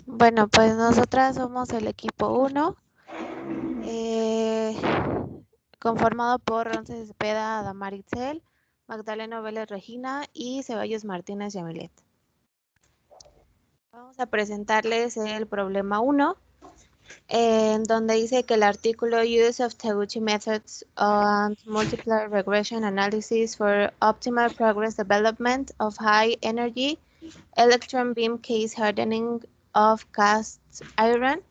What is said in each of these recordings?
Bueno, pues nosotras somos el equipo 1, conformado por Ronce Cepeda, Adamar Itzel, Magdalena Vélez Regina y Ceballos Martínez Yamilet. Vamos a presentarles el problema 1, en donde dice que el artículo Use of Taguchi Methods on Multiplier Regression Analysis for Optimal Progress Development of High Energy Electron Beam Case Hardening of Cast Iron.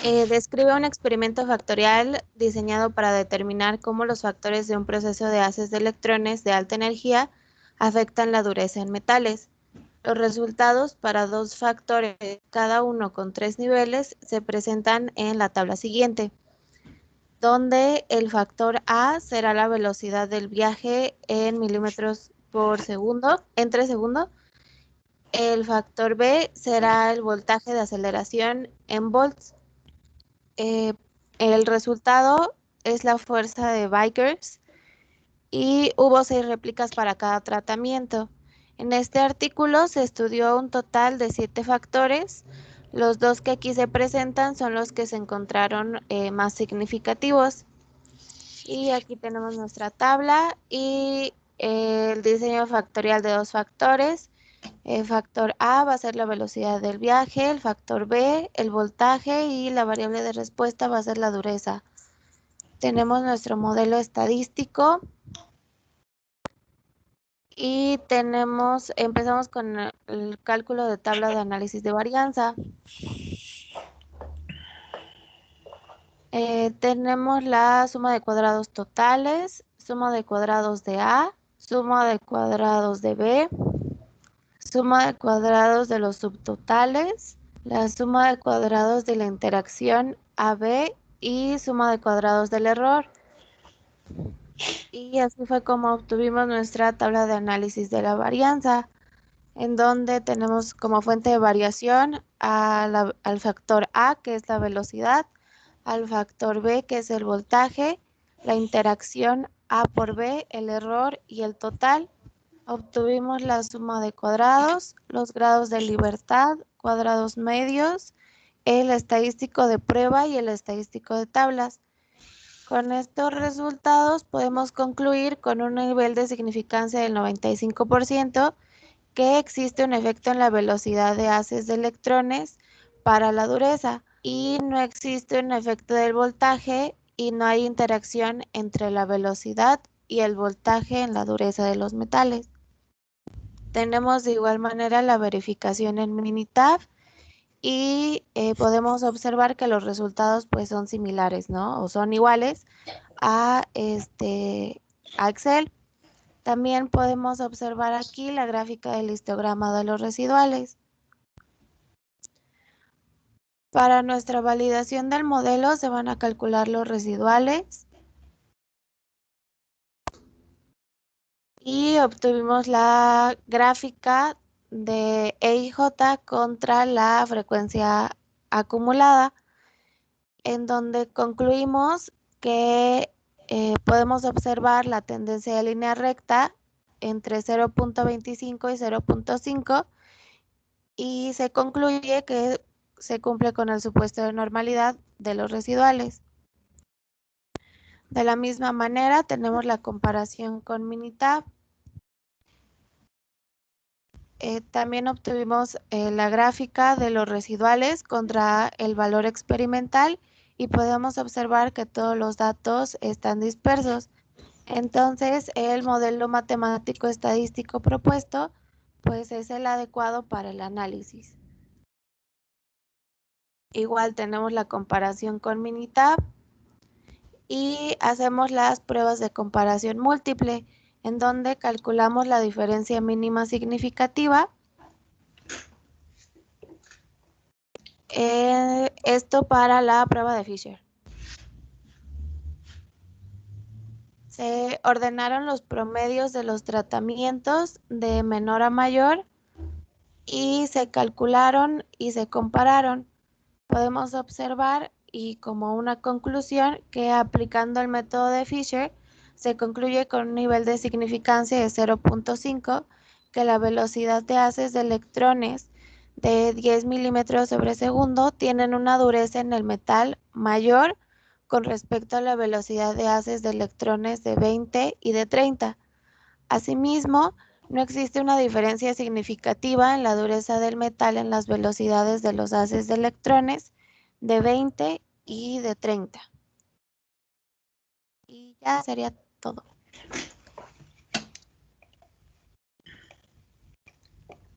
Describe un experimento factorial diseñado para determinar cómo los factores de un proceso de haces de electrones de alta energía afectan la dureza en metales. Los resultados para dos factores, cada uno con 3 niveles, se presentan en la tabla siguiente, donde el factor A será la velocidad del viaje en milímetros por segundo, entre segundo. El factor B será el voltaje de aceleración en volts. El resultado es la fuerza de Vickers y hubo 6 réplicas para cada tratamiento. En este artículo se estudió un total de 7 factores. Los 2 que aquí se presentan son los que se encontraron más significativos. Y aquí tenemos nuestra tabla y el diseño factorial de 2 factores. El factor A va a ser la velocidad del viaje, el factor B, el voltaje y la variable de respuesta va a ser la dureza. Tenemos nuestro modelo estadístico y empezamos con el cálculo de tabla de análisis de varianza. Tenemos la suma de cuadrados totales, suma de cuadrados de A, suma de cuadrados de B, suma de cuadrados de los subtotales, la suma de cuadrados de la interacción AB y suma de cuadrados del error. Y así fue como obtuvimos nuestra tabla de análisis de la varianza, en donde tenemos como fuente de variación al factor A, que es la velocidad, al factor B, que es el voltaje, la interacción A por B, el error y el total. Obtuvimos la suma de cuadrados, los grados de libertad, cuadrados medios, el estadístico de prueba y el estadístico de tablas. Con estos resultados podemos concluir con un nivel de significancia del 95% que existe un efecto en la velocidad de haces de electrones para la dureza y no existe un efecto del voltaje y no hay interacción entre la velocidad y el voltaje en la dureza de los metales. Tenemos de igual manera la verificación en Minitab y podemos observar que los resultados pues son similares, ¿no? O son iguales a Excel. También podemos observar aquí la gráfica del histograma de los residuales. Para nuestra validación del modelo se van a calcular los residuales y obtuvimos la gráfica de EIJ contra la frecuencia acumulada, en donde concluimos que podemos observar la tendencia de línea recta entre 0.25 y 0.5 y se concluye que se cumple con el supuesto de normalidad de los residuales. De la misma manera tenemos la comparación con Minitab. También obtuvimos la gráfica de los residuales contra el valor experimental y podemos observar que todos los datos están dispersos. Entonces, el modelo matemático estadístico propuesto pues es el adecuado para el análisis. Igual tenemos la comparación con Minitab y hacemos las pruebas de comparación múltiple, en donde calculamos la diferencia mínima significativa. Esto para la prueba de Fisher. Se ordenaron los promedios de los tratamientos de menor a mayor y se calcularon y se compararon. Podemos observar y como una conclusión que aplicando el método de Fisher se concluye con un nivel de significancia de 0.5 que la velocidad de haces de electrones de 10 milímetros sobre segundo tienen una dureza en el metal mayor con respecto a la velocidad de haces de electrones de 20 y de 30. Asimismo, no existe una diferencia significativa en la dureza del metal en las velocidades de los haces de electrones de 20 y de 30. Y ya sería todo.